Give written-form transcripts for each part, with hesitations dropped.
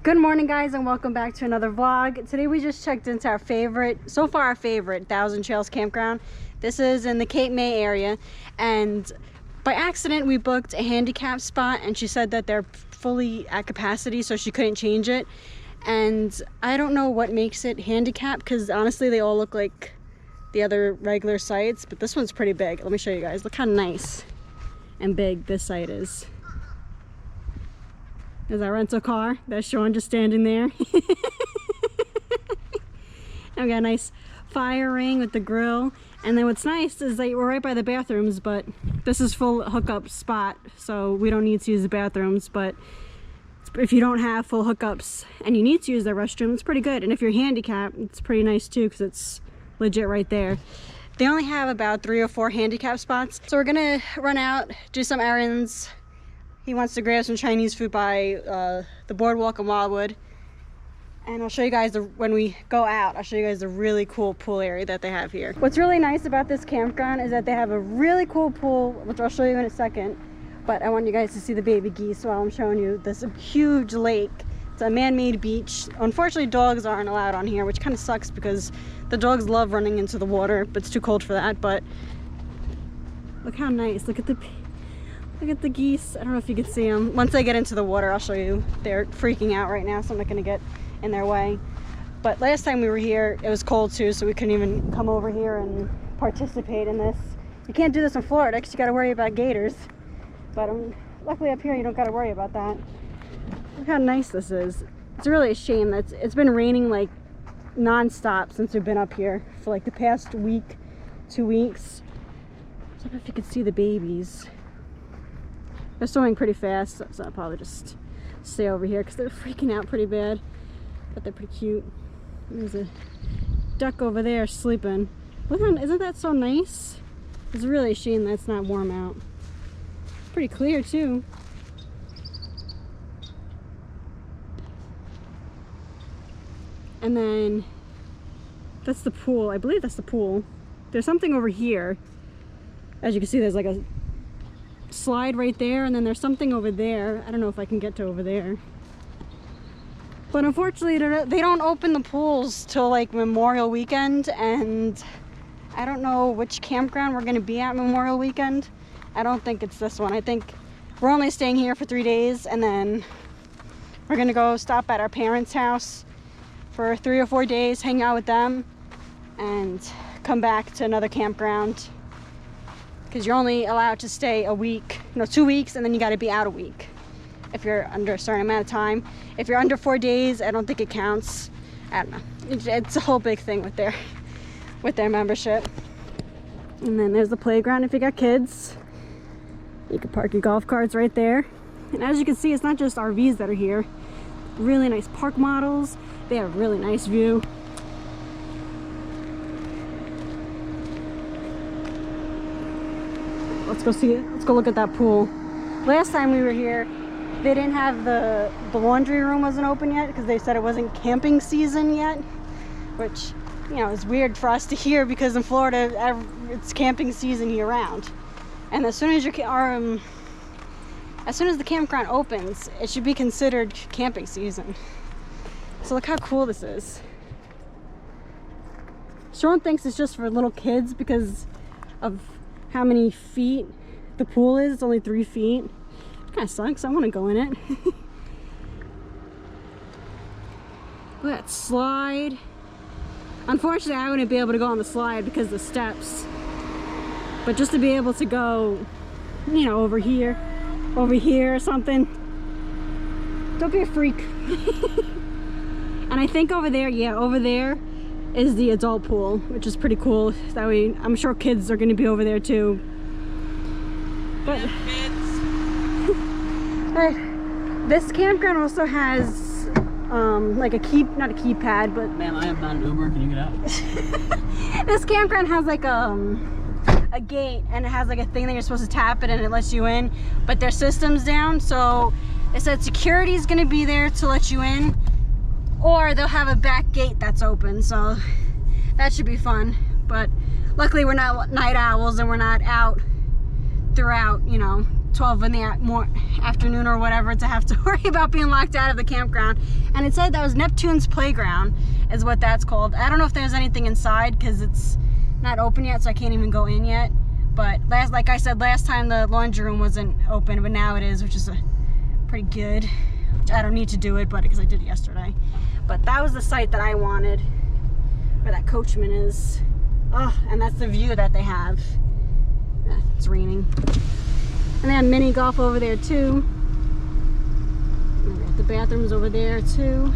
Good morning, guys, and welcome back to another vlog. Today we just checked into our favorite, so far our favorite, Thousand Trails campground. This is in the Cape May area, and by accident we booked a handicap spot, and she said that they're fully at capacity, so she couldn't change it. And I don't know what makes it handicap, because honestly they all look like the other regular sites, but this one's pretty big. Let me show you guys. Look how nice and big this site is. There's our rental car. That's Sean just standing there. And we got a nice fire ring with the grill. And then what's nice is that we're right by the bathrooms, but this is full hookup spot, so we don't need to use the bathrooms. But if you don't have full hookups and you need to use the restroom, it's pretty good. And if you're handicapped, it's pretty nice too, because it's legit right there. They only have about 3 or 4 handicap spots. So we're gonna run out, do some errands. He wants to grab some Chinese food by the boardwalk in Wildwood. And I'll show you guys, when we go out, I'll show you guys the really cool pool area that they have here. What's really nice about this campground is that they have a really cool pool, which I'll show you in a second. But I want you guys to see the baby geese while I'm showing you this huge lake. It's a man-made beach. Unfortunately, dogs aren't allowed on here, which kind of sucks because the dogs love running into the water, but it's too cold for that. But look how nice. Look at the geese. I don't know if you can see them. Once I get into the water, I'll show you. They're freaking out right now, so I'm not going to get in their way. But last time we were here, it was cold too, so we couldn't even come over here and participate in this. You can't do this in Florida because you got to worry about gators. But luckily up here, you don't got to worry about that. Look how nice this is. It's really a shame that it's been raining like non-stop since we've been up here for like the past week, 2 weeks. I don't know if you can see the babies. They're swimming pretty fast, so I'll probably just stay over here because they're freaking out pretty bad. But they're pretty cute. There's a duck over there sleeping. Look how, isn't that so nice? It's really a shame that it's not warm out. Pretty clear too. And then that's the pool. I believe that's the pool. There's something over here. As you can see, there's like a slide right there, and then there's something over there. I don't know if I can get to over there, but unfortunately they don't open the pools till like Memorial Weekend, and I don't know which campground we're going to be at Memorial Weekend. I don't think it's this one. I think we're only staying here for 3 days, and then we're going to go stop at our parents' house for 3 or 4 days, hang out with them, and come back to another campground. Because you're only allowed to stay a week, 2 weeks, and then you got to be out a week if you're under a certain amount of time. If you're under 4 days, I don't think it counts. I don't know. It's a whole big thing with their membership. And then there's the playground if you got kids. You can park your golf carts right there. And as you can see, it's not just RVs that are here. Really nice park models. They have a really nice view. Let's go see it. Let's go look at that pool. Last time we were here, they didn't have the laundry room wasn't open yet because they said it wasn't camping season yet, which, is weird for us to hear because in Florida it's camping season year round. And as soon as the campground opens, it should be considered camping season. So look how cool this is. Sean thinks it's just for little kids because of how many feet the pool is. It's only 3 feet. Kind of sucks. I want to go in it. Look at that slide. Unfortunately, I wouldn't be able to go on the slide because of the steps. But just to be able to go, over here or something. Don't be a freak. And I think over there, over there is the adult pool, which is pretty cool. That way, I'm sure kids are going to be over there too. But this campground also has like not a keypad, but ma'am, I am not an Uber. Can you get out? This campground has like a gate, and it has like a thing that you're supposed to tap it and it lets you in, but their system's down, so it said security is going to be there to let you in, or they'll have a back gate that's open, so that should be fun. But luckily we're not night owls and we're not out throughout 12 in the afternoon or whatever to have to worry about being locked out of the campground. And it said that was Neptune's Playground is what that's called. I don't know if there's anything inside because it's not open yet, so I can't even go in yet. But like I said, last time the laundry room wasn't open, but now it is, which is pretty good. I don't need to do it, but because I did it yesterday. But that was the site that I wanted, where that Coachman is. Oh, and that's the view that they have. It's raining. And they have mini golf over there too. The bathrooms over there too.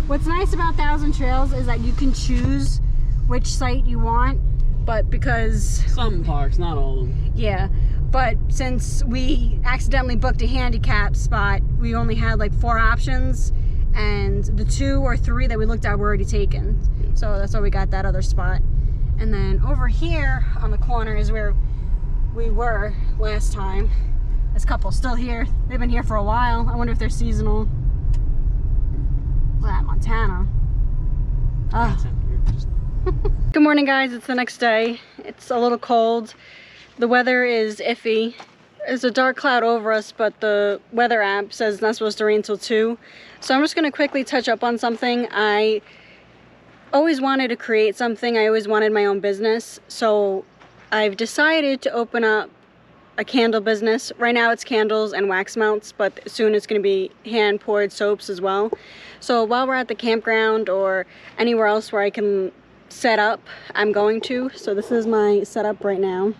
What's nice about Thousand Trails is that you can choose which site you want, but because some parks, not all of them. Yeah, but since we accidentally booked a handicap spot, we only had like 4 options, and the 2 or 3 that we looked at were already taken. So that's why we got that other spot. And then over here on the corner is where we were last time. This couple's still here. They've been here for a while. I wonder if they're seasonal. Look at that, Montana. Oh. Good morning, guys. It's the next day. It's a little cold. The weather is iffy. There's a dark cloud over us, but the weather app says it's not supposed to rain until 2. So I'm just going to quickly touch up on something. I always wanted to create something. I always wanted my own business. So I've decided to open up a candle business. Right now it's candles and wax mounts, but soon it's going to be hand poured soaps as well. So while we're at the campground or anywhere else where I can set up, I'm going to. So this is my setup right now.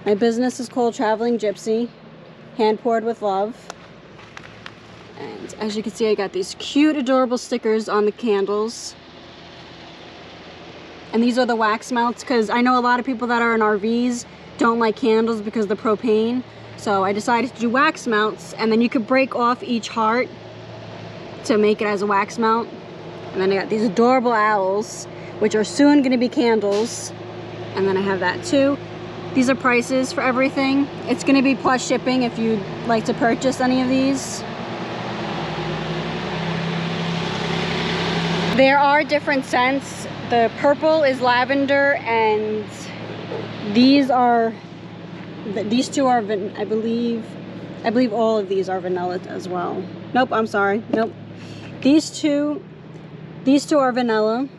My business is called Traveling Gypsy, hand poured with love. And as you can see, I got these cute, adorable stickers on the candles. And these are the wax mounts, because I know a lot of people that are in RVs don't like candles because of the propane. So I decided to do wax mounts, and then you could break off each heart to make it as a wax mount. And then I got these adorable owls, which are soon going to be candles. And then I have that too. These are prices for everything. It's going to be plus shipping if you'd like to purchase any of these. There are different scents. The purple is lavender, and these 2 are, I believe all of these are vanilla as well. Nope, I'm sorry. Nope. These two are vanilla,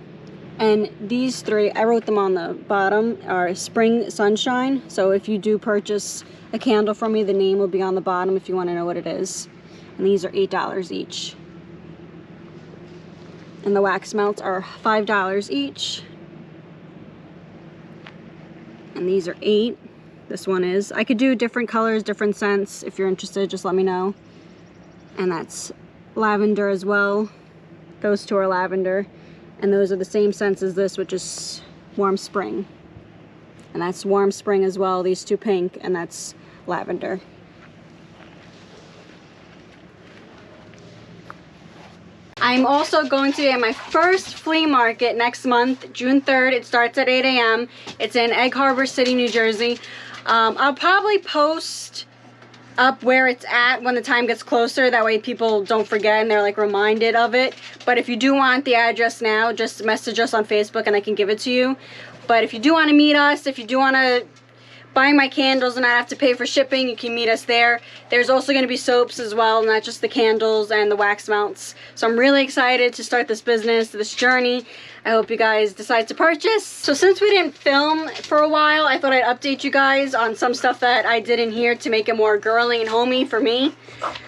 and these 3, I wrote them on the bottom, are Spring Sunshine. So if you do purchase a candle from me, the name will be on the bottom if you want to know what it is. And these are $8 each. And the wax melts are $5 each. And these are $8. This one is. I could do different colors, different scents. If you're interested, just let me know. And that's lavender as well. Those 2 are lavender. And those are the same scents as this, which is Warm Spring. And that's Warm Spring as well. These 2 pink, and that's lavender. I'm also going to be at my first flea market next month, June 3rd. It starts at 8 a.m. It's in Egg Harbor City, New Jersey. I'll probably post up where it's at when the time gets closer. That way people don't forget and they're like reminded of it. But if you do want the address now, just message us on Facebook and I can give it to you. But if you do want to meet us, if you do want to buy my candles and not have to pay for shipping, you can meet us there. There's also going to be soaps as well, not just the candles and the wax mounts. So I'm really excited to start this business, this journey. I hope you guys decide to purchase. So since we didn't film for a while, I thought I'd update you guys on some stuff that I did in here to make it more girly and homey for me.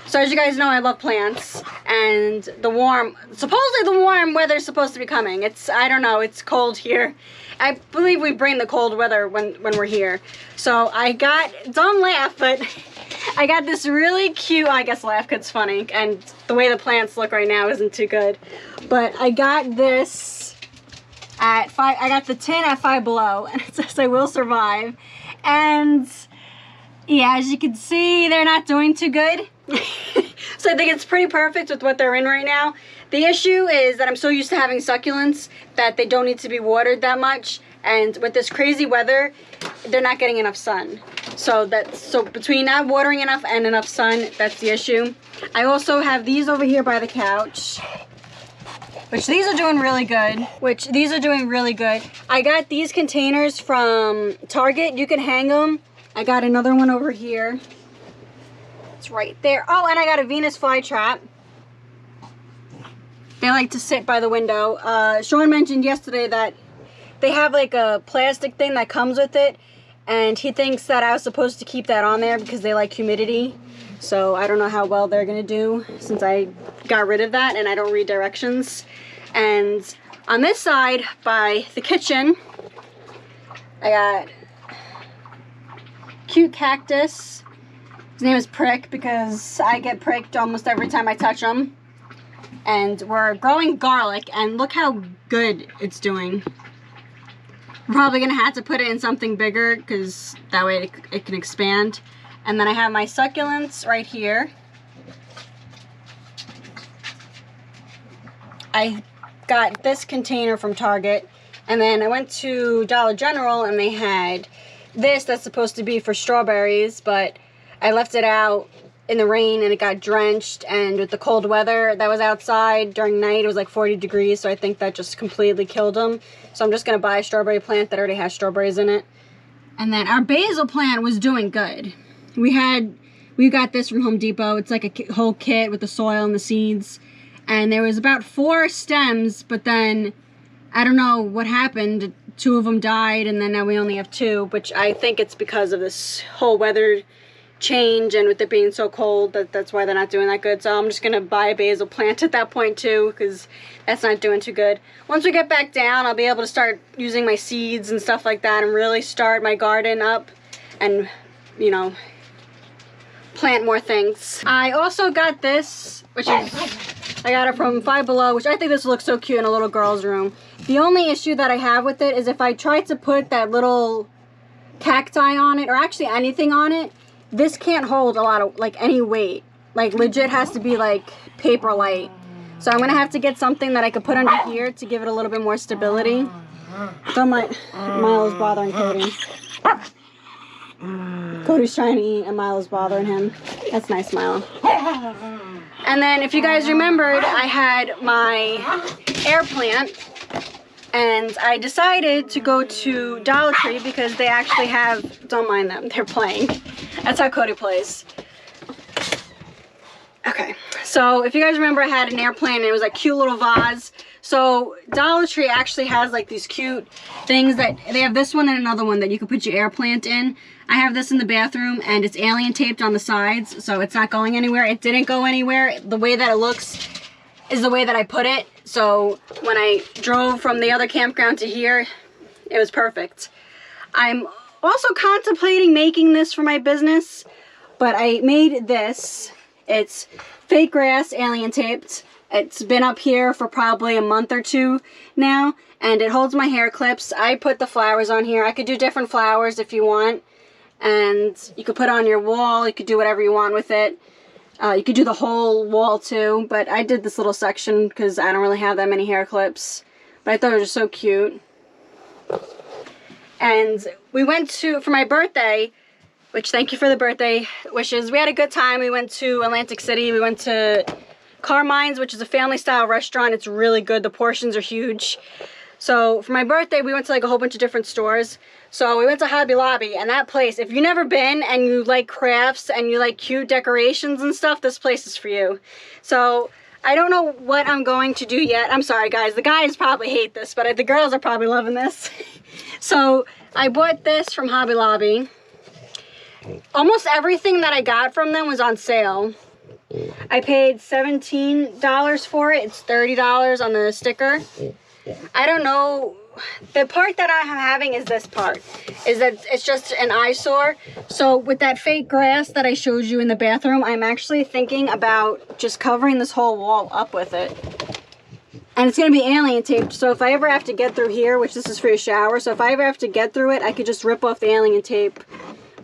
So as you guys know, I love plants, and supposedly the warm weather is supposed to be coming. I don't know, it's cold here. I believe we bring the cold weather when we're here. So I got, don't laugh, but I got this really cute, I guess laugh because it's funny, and the way the plants look right now isn't too good. But I got this at I got the tin at Five Below, and it says I will survive. And yeah, as you can see, they're not doing too good. So I think it's pretty perfect with what they're in right now. The issue is that I'm so used to having succulents that they don't need to be watered that much. And with this crazy weather, they're not getting enough sun. So between not watering enough and enough sun, that's the issue. I also have these over here by the couch, which these are doing really good. I got these containers from Target. You can hang them. I got another one over here. It's right there. Oh, and I got a Venus flytrap. They like to sit by the window. Sean mentioned yesterday that they have like a plastic thing that comes with it, and he thinks that I was supposed to keep that on there because they like humidity. So I don't know how well they're gonna do since I got rid of that and I don't read directions. And on this side by the kitchen, I got cute cactus. His name is Prick because I get pricked almost every time I touch him. And we're growing garlic, and look how good it's doing. I'm probably gonna have to put it in something bigger because that way it can expand. And then I have my succulents right here. I got this container from Target, and then I went to Dollar General and they had this that's supposed to be for strawberries, but I left it out in the rain and it got drenched, and with the cold weather that was outside during night, it was like 40 degrees, so I think that just completely killed them. So I'm just gonna buy a strawberry plant that already has strawberries in it. And then our basil plant was doing good. We got this from Home Depot. It's like a whole kit with the soil and the seeds. And there was about 4 stems, but then I don't know what happened. 2 of them died, and then now we only have 2, which I think it's because of this whole weather change, and with it being so cold, that's why they're not doing that good. So I'm just gonna buy a basil plant at that point too, because that's not doing too good. Once we get back down, I'll be able to start using my seeds and stuff like that and really start my garden up and, you know, plant more things. I also got this, which is, I got it from Five Below, which I think this looks so cute in a little girl's room. The only issue that I have with it is if I try to put that little cacti on it, or actually anything on it, this can't hold a lot of, like, any weight. Like, legit has to be, like, paper light. So I'm going to have to get something that I could put under here to give it a little bit more stability. So Milo's bothering Cody. Cody's trying to eat and Milo's bothering him. That's nice, Milo. And then, if you guys remembered, I had my air plant. And I decided to go to Dollar Tree because they actually have, don't mind them, they're playing. That's how Cody plays. Okay, so if you guys remember, I had an air plant and it was like cute little vase. So Dollar Tree actually has like these cute things that, they have this one and another one that you can put your air plant in. I have this in the bathroom and it's alien taped on the sides, so it's not going anywhere. It didn't go anywhere. The way that it looks is the way that I put it. So when I drove from the other campground to here, it was perfect. I'm also contemplating making this for my business, but I made this. It's fake grass, alien taped. It's been up here for probably a month or 2 now, and it holds my hair clips. I put the flowers on here. I could do different flowers if you want, and you could put it on your wall. You could do whatever you want with it. You could do the whole wall too, but I did this little section because I don't really have that many hair clips. But I thought it was just so cute. And we went to, for my birthday, which thank you for the birthday wishes. We had a good time. We went to Atlantic City. We went to Carmine's, which is a family style restaurant. It's really good. The portions are huge. So for my birthday, we went to like a whole bunch of different stores. So we went to Hobby Lobby, and that place, if you've never been and you like crafts and you like cute decorations and stuff, this place is for you. So I don't know what I'm going to do yet. I'm sorry, guys. The guys probably hate this, but the girls are probably loving this. So I bought this from Hobby Lobby. Almost everything that I got from them was on sale. I paid $17 for it. It's $30 on the sticker. I don't know. The part that I'm having is this part. Is that it's just an eyesore. So with that fake grass that I showed you in the bathroom, I'm actually thinking about just covering this whole wall up with it. And it's going to be alien taped. So if I ever have to get through here, which this is for your shower, so if I ever have to get through it, I could just rip off the alien tape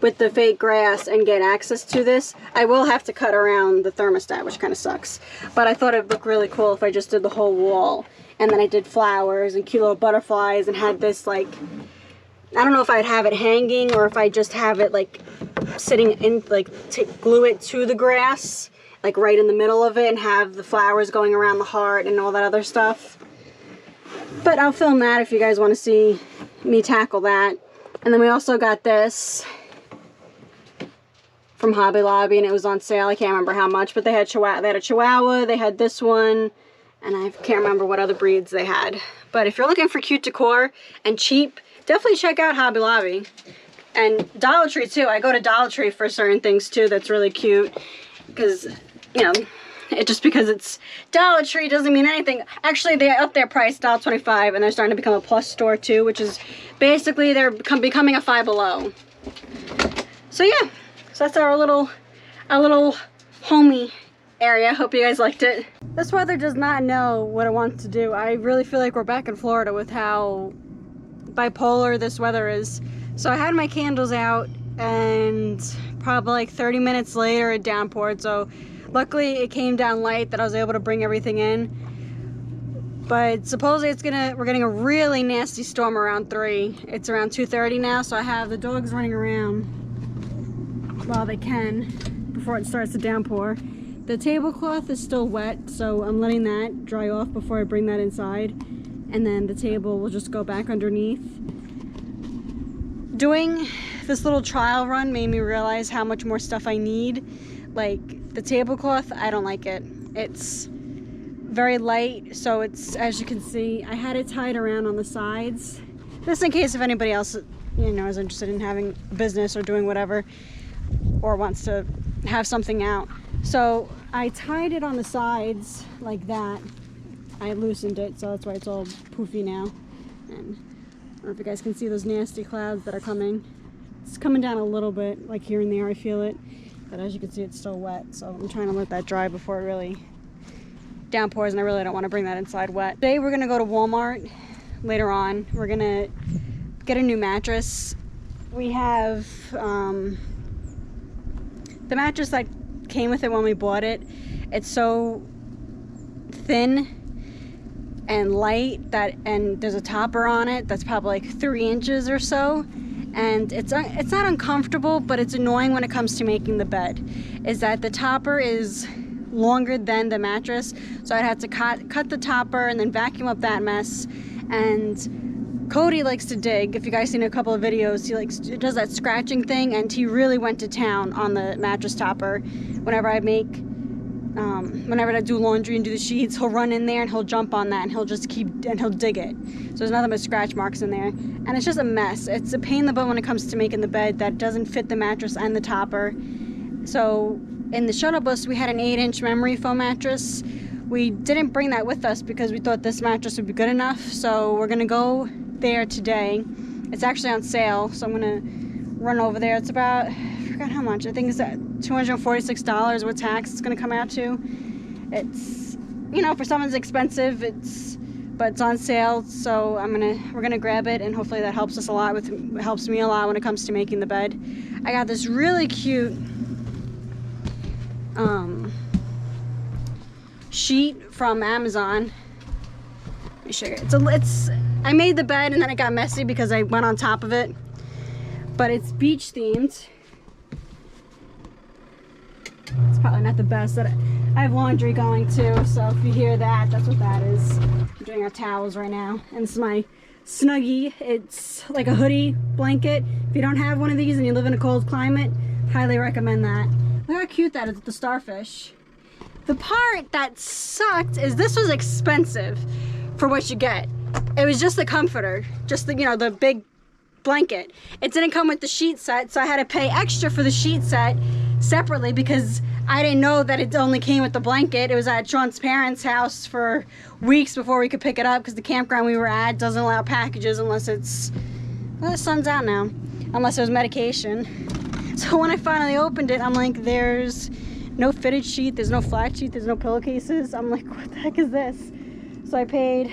with the fake grass and get access to this. I will have to cut around the thermostat, which kind of sucks. But I thought it would look really cool if I just did the whole wall. And then I did flowers and cute little butterflies and had this, like, I don't know if I'd have it hanging or if I just have it like sitting in, like, glue it to the grass, like right in the middle of it, and have the flowers going around the heart and all that other stuff. But I'll film that if you guys want to see me tackle that. And then we also got this. from Hobby Lobby, and it was on sale. I can't remember how much, but they had a Chihuahua, they had this one, and I can't remember what other breeds they had. But if you're looking for cute decor and cheap, definitely check out Hobby Lobby. And Dollar Tree too. I go to Dollar Tree for certain things too that's really cute, because, you know, just because it's Dollar Tree doesn't mean anything. Actually, they upped their price, $1.25, and they're starting to become a plus store too, which is basically they're becoming a Five Below. So yeah, so that's our little homey area. Hope you guys liked it. This weather does not know what it wants to do. I really feel like we're back in Florida with how bipolar this weather is. So I had my candles out, and probably like 30 minutes later it downpoured. So luckily it came down light that I was able to bring everything in. But supposedly we're getting a really nasty storm around 3. It's around 2:30 now, so I have the dogs running around while they can before it starts to downpour. The tablecloth is still wet, so I'm letting that dry off before I bring that inside. And then the table will just go back underneath. Doing this little trial run made me realize how much more stuff I need. Like the tablecloth, I don't like it. It's very light, so it's, as you can see, I had it tied around on the sides. Just in case if anybody else, you know, is interested in having a business or doing whatever, or wants to have something out. So I tied it on the sides like that. I loosened it, so that's why it's all poofy now. And I don't know if you guys can see those nasty clouds that are coming. It's coming down a little bit, like here and there I feel it. But as you can see, it's still wet, so I'm trying to let that dry before it really downpours, and I really don't want to bring that inside wet. Today we're gonna go to Walmart later on. We're gonna get a new mattress. We have the mattress that came with it when we bought it. It's so thin and light and there's a topper on it that's probably like 3 inches or so, and it's not uncomfortable, but it's annoying when it comes to making the bed. Is that the topper is longer than the mattress, so I'd have to cut the topper and then vacuum up that mess. And Cody likes to dig. If you guys seen a couple of videos, he does that scratching thing, and he really went to town on the mattress topper. Whenever I do laundry and do the sheets, he'll run in there and he'll jump on that, and he'll dig it. So there's nothing but scratch marks in there, and it's just a mess. It's a pain in the butt when it comes to making the bed that doesn't fit the mattress and the topper. So in the shuttle bus, we had an 8-inch memory foam mattress. We didn't bring that with us because we thought this mattress would be good enough. So we're gonna go there today. It's actually on sale, so I'm gonna run over there. It's about, I forgot how much. I think it's at $246 with tax. It's gonna come out to. It's, you know, for someone's expensive. But it's on sale, so we're gonna grab it, and hopefully that helps us a lot. Helps me a lot when it comes to making the bed. I got this really cute sheet from Amazon. Let me show you. I made the bed and then it got messy because I went on top of it, but it's beach themed. It's probably not the best. I have laundry going too, so if you hear that, that's what that is. I'm doing our towels right now, and this is my Snuggie. It's like a hoodie blanket. If you don't have one of these and you live in a cold climate, highly recommend that. Look how cute that is with the starfish. The part that sucked is this was expensive for what you get. It was just the comforter, just the, you know, the big blanket. It didn't come with the sheet set, so I had to pay extra for the sheet set separately because I didn't know that it only came with the blanket. It was at Sean's parents' house for weeks before we could pick it up because the campground we were at doesn't allow packages unless it's, well, the sun's out now, unless it was medication. So when I finally opened it, I'm like, there's no fitted sheet, there's no flat sheet, there's no pillowcases. I'm like, what the heck is this? So I paid,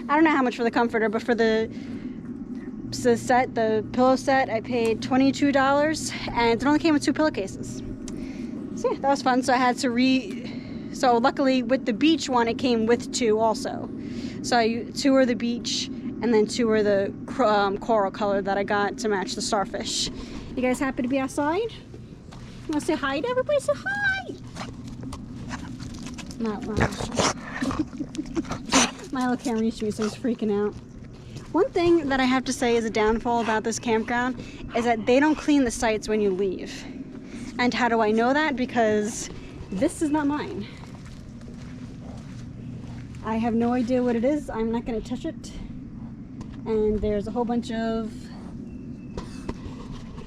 I don't know how much for the comforter, but for the set, the pillow set, I paid $22, and it only came with 2 pillowcases. So yeah, that was fun. So I had to so luckily with the beach one, it came with 2 also. So 2 are the beach, and then 2 are the coral color that I got to match the starfish. You guys happy to be outside? You want to say hi to everybody? Say hi! Milo can't reach me, so he's freaking out. One thing that I have to say is a downfall about this campground is that they don't clean the sites when you leave. And how do I know that? Because this is not mine. I have no idea what it is. I'm not going to touch it. And there's a whole bunch of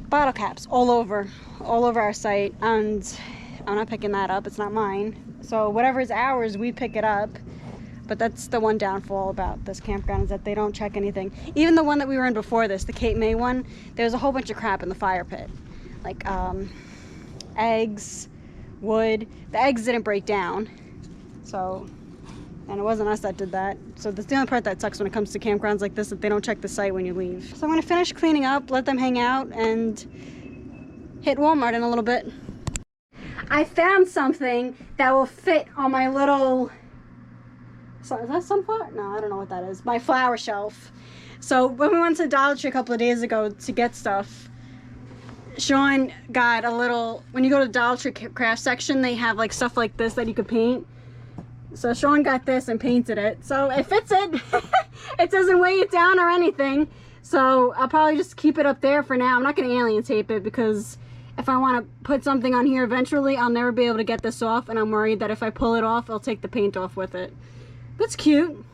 bottle caps all over our site, and I'm not picking that up. It's not mine. So whatever is ours, we pick it up. But that's the one downfall about this campground, is that they don't check anything. Even the one that we were in before this, the Cape May one, there's a whole bunch of crap in the fire pit. Like eggs, wood. The eggs didn't break down. So, and it wasn't us that did that. So that's the only part that sucks when it comes to campgrounds like this, that they don't check the site when you leave. So I'm gonna finish cleaning up, let them hang out, and hit Walmart in a little bit. I found something that will fit on my little, so is that sunflower? No, I don't know what that is. My flower shelf. So when we went to Dollar Tree a couple of days ago to get stuff, Sean got a little, when you go to the Dollar Tree craft section, they have like stuff like this that you could paint. So Sean got this and painted it. So it fits it. It doesn't weigh it down or anything. So I'll probably just keep it up there for now. I'm not going to alien tape it, because if I want to put something on here eventually, I'll never be able to get this off, and I'm worried that if I pull it off, I'll take the paint off with it. That's cute.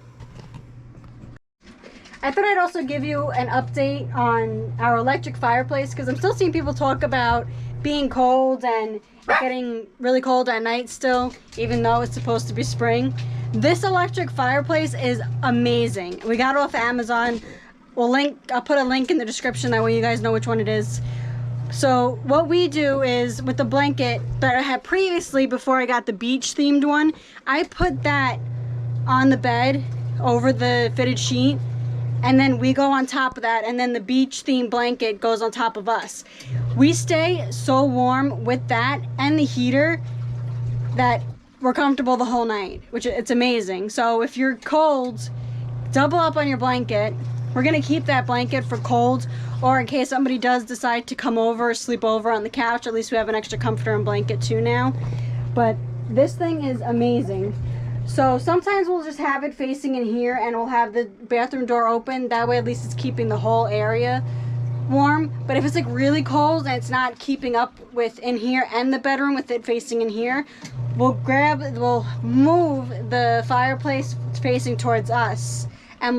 I thought I'd also give you an update on our electric fireplace, because I'm still seeing people talk about being cold and getting really cold at night still, even though it's supposed to be spring. This electric fireplace is amazing. We got it off Amazon. I'll put a link in the description, that way you guys know which one it is. So what we do is, with the blanket that I had previously before I got the beach themed one, I put that on the bed over the fitted sheet, and then we go on top of that, and then the beach themed blanket goes on top of us. We stay so warm with that and the heater that we're comfortable the whole night, which it's amazing. So if you're cold, double up on your blanket. We're gonna keep that blanket for cold, or in case somebody does decide to come over or sleep over on the couch, at least we have an extra comforter and blanket too now. But this thing is amazing. So sometimes we'll just have it facing in here, and we'll have the bathroom door open. That way at least it's keeping the whole area warm. But if it's like really cold and it's not keeping up with in here and the bedroom with it facing in here, we'll move the fireplace facing towards us, and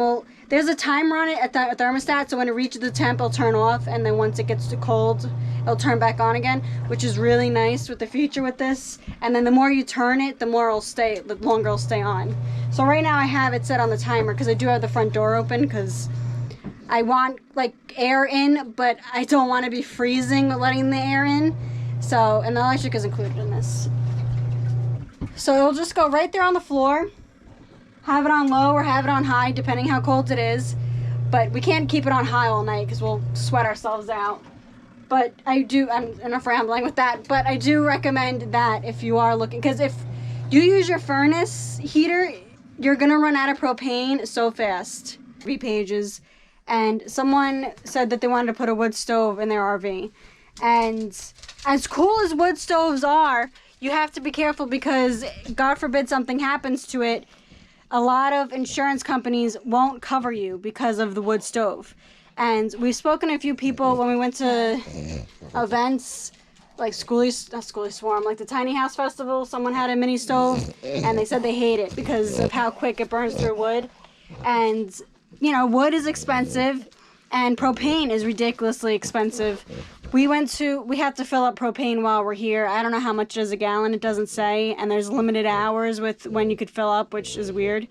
there's a timer on it at the thermostat, so when it reaches the temp, it'll turn off, and then once it gets too cold, it'll turn back on again, which is really nice with the feature with this. And then the more you turn it, the more it'll stay, the longer it'll stay on. So right now I have it set on the timer, because I do have the front door open, because I want like air in, but I don't want to be freezing letting the air in. So, and the electric is included in this. So it'll just go right there on the floor. Have it on low or have it on high, depending how cold it is. But we can't keep it on high all night, because we'll sweat ourselves out. But I'm enough rambling with that, but I do recommend that if you are looking, because if you use your furnace heater, you're gonna run out of propane so fast. 3 pages, and someone said that they wanted to put a wood stove in their RV. And as cool as wood stoves are, you have to be careful, because God forbid something happens to it, a lot of insurance companies won't cover you because of the wood stove. And we've spoken to a few people when we went to events like not Schoolie Swarm, like the Tiny House Festival. Someone had a mini stove, and they said they hate it because of how quick it burns through wood. And you know, wood is expensive, and propane is ridiculously expensive. We have to fill up propane while we're here. I don't know how much it is a gallon, it doesn't say, and there's limited hours with when you could fill up, which is weird.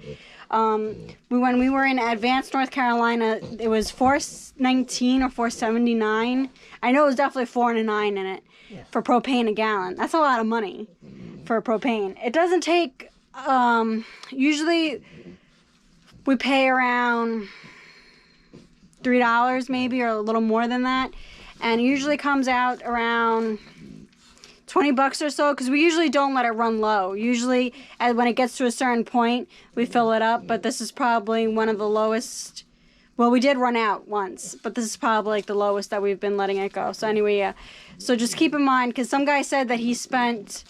When we were in Advanced, North Carolina, it was $4.19 or $4.79. I know it was definitely 4 and a 9 in it for propane a gallon. That's a lot of money for propane. It doesn't take, usually we pay around $3 maybe, or a little more than that. And it usually comes out around 20 bucks or so, because we usually don't let it run low. Usually when it gets to a certain point, we fill it up, but this is probably one of the lowest. Well, we did run out once, but this is probably like the lowest that we've been letting it go. So anyway, yeah. So just keep in mind, because some guy said that he spent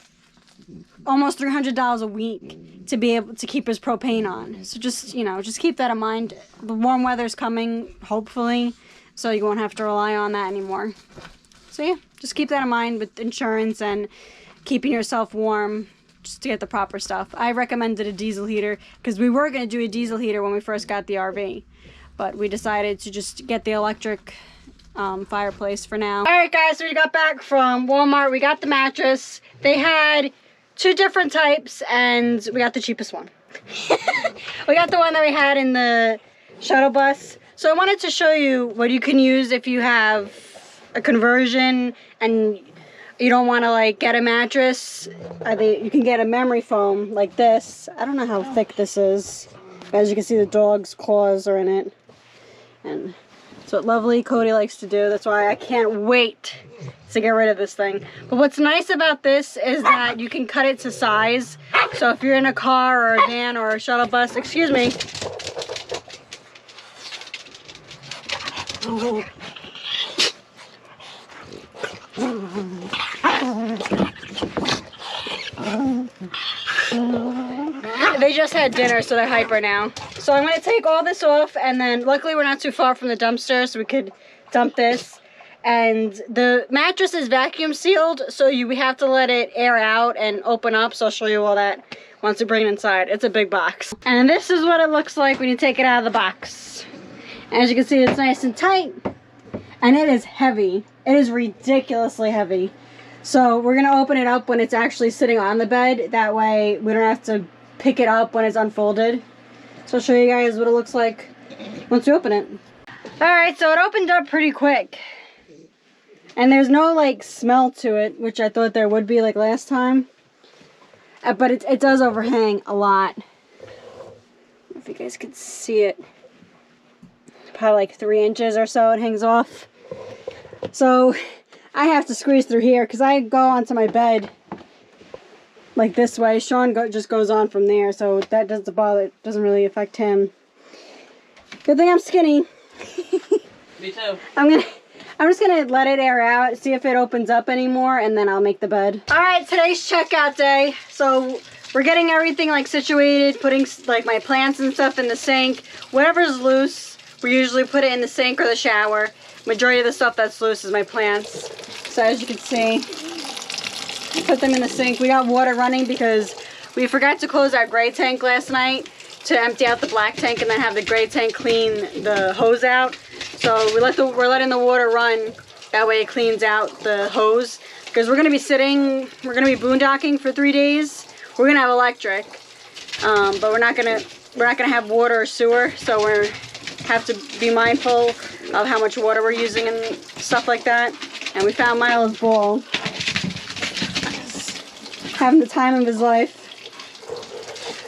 almost $300 a week to be able to keep his propane on. So just, you know, just keep that in mind. The warm weather's coming, hopefully, so you won't have to rely on that anymore. So yeah, just keep that in mind with insurance and keeping yourself warm, just to get the proper stuff. I recommended a diesel heater because we were going to do a diesel heater when we first got the RV, but we decided to just get the electric fireplace for now. All right, guys, so we got back from Walmart. We got the mattress. They had 2 different types, and we got the cheapest one. We got the one that we had in the shuttle bus. So I wanted to show you what you can use if you have a conversion and you don't want to like get a mattress. You can get a memory foam like this. I don't know how thick this is. As you can see, the dog's claws are in it. And that's what lovely Cody likes to do. That's why I can't wait to get rid of this thing. But what's nice about this is that you can cut it to size. So if you're in a car or a van or a shuttle bus, excuse me. Oh. They just had dinner, so they're hyper now. So I'm going to take all this off, and then luckily we're not too far from the dumpster, so we could dump this. And the mattress is vacuum sealed, so we have to let it air out and open up, so I'll show you all that once we bring it inside. It's a big box. And this is what it looks like when you take it out of the box. As you can see, it's nice and tight, and it is heavy. It is ridiculously heavy. So we're going to open it up when it's actually sitting on the bed. That way we don't have to pick it up when it's unfolded. So I'll show you guys what it looks like once we open it. Alright, so it opened up pretty quick. And there's no like smell to it, which I thought there would be like last time. But it does overhang a lot. I don't know if you guys can see it. Probably like 3 inches or so it hangs off. So I have to squeeze through here because I go onto my bed like this way. Sean just goes on from there, so that doesn't bother. It doesn't really affect him. Good thing I'm skinny. Me too. I'm just gonna let it air out, see if it opens up anymore, and then I'll make the bed. All right, today's checkout day. So we're getting everything like situated, putting like my plants and stuff in the sink. Whatever's loose, we usually put it in the sink or the shower. Majority of the stuff that's loose is my plants. So as you can see, put them in the sink. We got water running because we forgot to close our gray tank last night to empty out the black tank and then have the gray tank clean the hose out. So we're letting the water run. That way it cleans out the hose. Because we're gonna be boondocking for 3 days. We're gonna have electric, but we're not gonna have water or sewer. So we have to be mindful of how much water we're using and stuff like that. And we found Milo's ball. Having the time of his life.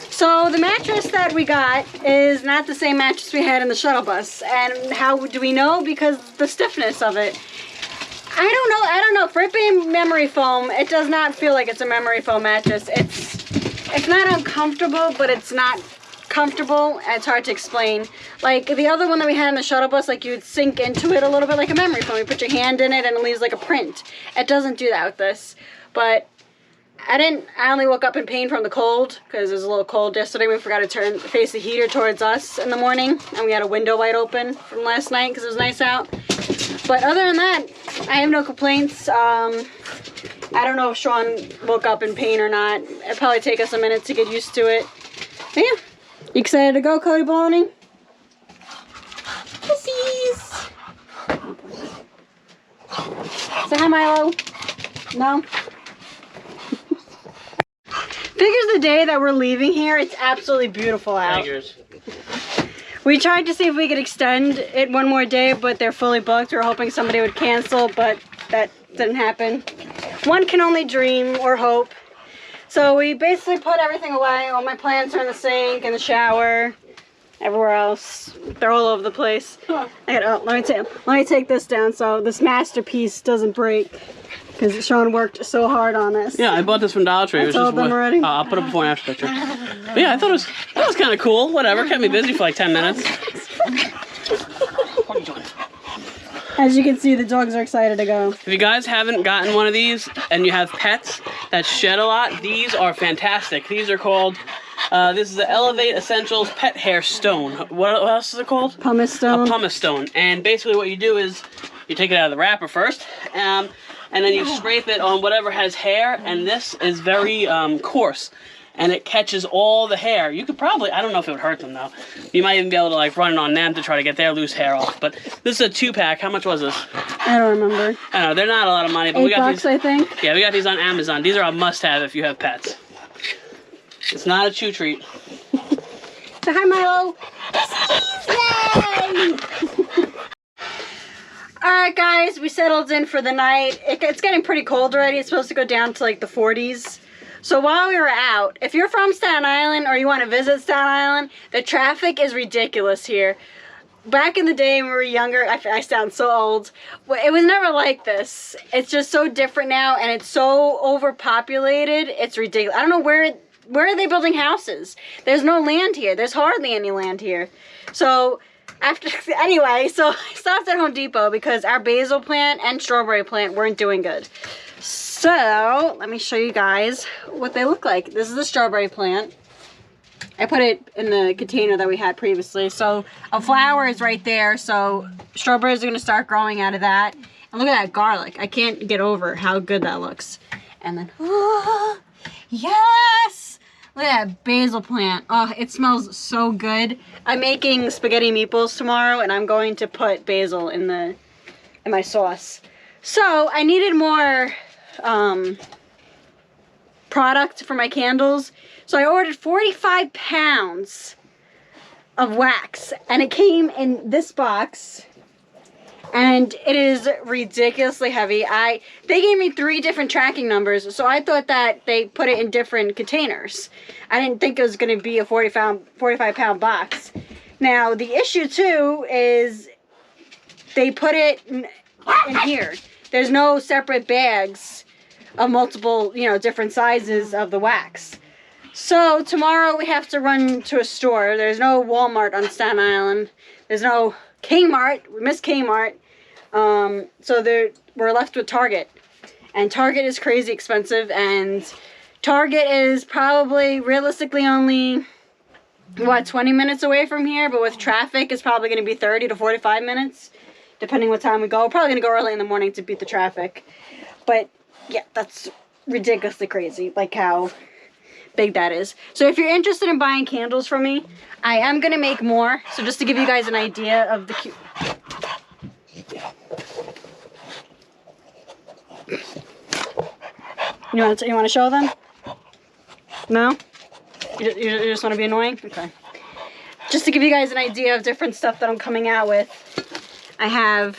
So the mattress that we got is not the same mattress we had in the shuttle bus. And how do we know? Because the stiffness of it. I don't know. For it being memory foam, it does not feel like it's a memory foam mattress. It's not uncomfortable, but it's not comfortable. It's hard to explain. Like the other one that we had in the shuttle bus, like you would sink into it a little bit like a memory foam. You put your hand in it and it leaves like a print. It doesn't do that with this. But I only woke up in pain from the cold because it was a little cold yesterday. We forgot to face the heater towards us in the morning, and we had a window wide open from last night because it was nice out. But other than that, I have no complaints. I don't know if Sean woke up in pain or not. It'll probably take us a minute to get used to it. But yeah, you excited to go, Cody Baloney? Pussies! Say hi, Milo. No? Figures the day that we're leaving here, it's absolutely beautiful out. Figures. We tried to see if we could extend it one more day, but they're fully booked. We were hoping somebody would cancel, but that didn't happen. One can only dream or hope. So we basically put everything away. All my plants are in the sink, in the shower, everywhere else. They're all over the place. Let me take this down so this masterpiece doesn't break. Because Sean worked so hard on this. Yeah, I bought this from Dollar Tree. I told them already. I'll put a before and after picture. But yeah, I thought that was kind of cool. Whatever, kept me busy for like 10 minutes. What are you doing? As you can see, the dogs are excited to go. If you guys haven't gotten one of these and you have pets that shed a lot, these are fantastic. These are called, this is the Elevate Essentials Pet Hair Stone. What else is it called? Pumice stone. A pumice stone. And basically what you do is You take it out of the wrapper first, and then you scrape it on whatever has hair, and this is very coarse, and it catches all the hair. You could probably, I don't know if it would hurt them though. You might even be able to like run it on them to try to get their loose hair off. But this is a 2-pack. How much was this? I don't remember. I don't know. They're not a lot of money, but we got $8, these. I think. Yeah, we got these on Amazon. These are a must-have if you have pets. It's not a chew treat. Say hi, Milo. Yay! Alright guys, we settled in for the night. It's getting pretty cold already. It's supposed to go down to like the 40s. So while we were out, if you're from Staten Island or you want to visit Staten Island, the traffic is ridiculous here. Back in the day when we were younger, I sound so old, but it was never like this. It's just so different now, and it's so overpopulated. It's ridiculous. I don't know where are they building houses? There's no land here. There's hardly any land here. So anyway, so I stopped at Home Depot because our basil plant and strawberry plant weren't doing good. So let me show you guys what they look like. This is the strawberry plant. I put it in the container that we had previously. So a flower is right there. So strawberries are going to start growing out of that. And look at that garlic. I can't get over how good that looks. And then, oh, yes! Look at that basil plant. Oh, it smells so good. I'm making spaghetti meatballs tomorrow, and I'm going to put basil in my sauce. So I needed more product for my candles. So I ordered 45 pounds of wax, and it came in this box, and it is ridiculously heavy. They gave me 3 different tracking numbers, so I thought that they put it in different containers. I didn't think it was going to be a 45 pound box. Now the issue too is they put it in here. There's no separate bags of multiple, different sizes of the wax. So tomorrow we have to run to a store. There's no Walmart on Staten Island. There's no Kmart. We missed Kmart. So we're left with Target. And Target is crazy expensive. And Target is probably realistically only, 20 minutes away from here. But with traffic, it's probably going to be 30 to 45 minutes. Depending what time we go. We're probably going to go early in the morning to beat the traffic. But yeah, that's ridiculously crazy. Like how big that is. So if you're interested in buying candles from me, I am going to make more. So just to give you guys an idea of the cute... You want to show them? No? You just want to be annoying? Okay. Just to give you guys an idea of different stuff that I'm coming out with, I have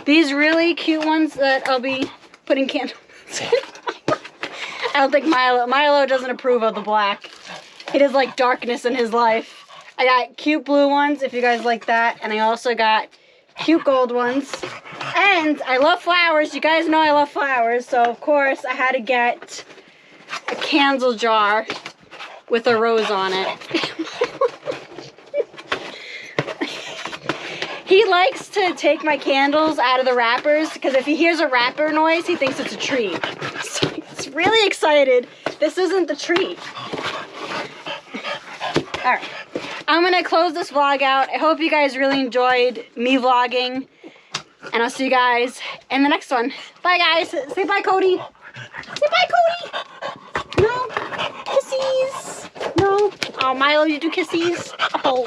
these really cute ones that I'll be putting candles in. I don't think Milo doesn't approve of the black. He does like darkness in his life. I got cute blue ones, if you guys like that. And I also got cute gold ones. And I love flowers. You guys know I love flowers. So, of course, I had to get a candle jar with a rose on it. He likes to take my candles out of the wrappers because if he hears a wrapper noise, he thinks it's a tree. So he's really excited. This isn't the tree. Alright. I'm going to close this vlog out. I hope you guys really enjoyed me vlogging. And I'll see you guys in the next one. Bye, guys. Say bye, Cody. Say bye, Cody. No. Kissies. No. Oh, Milo, you do kissies? Oh.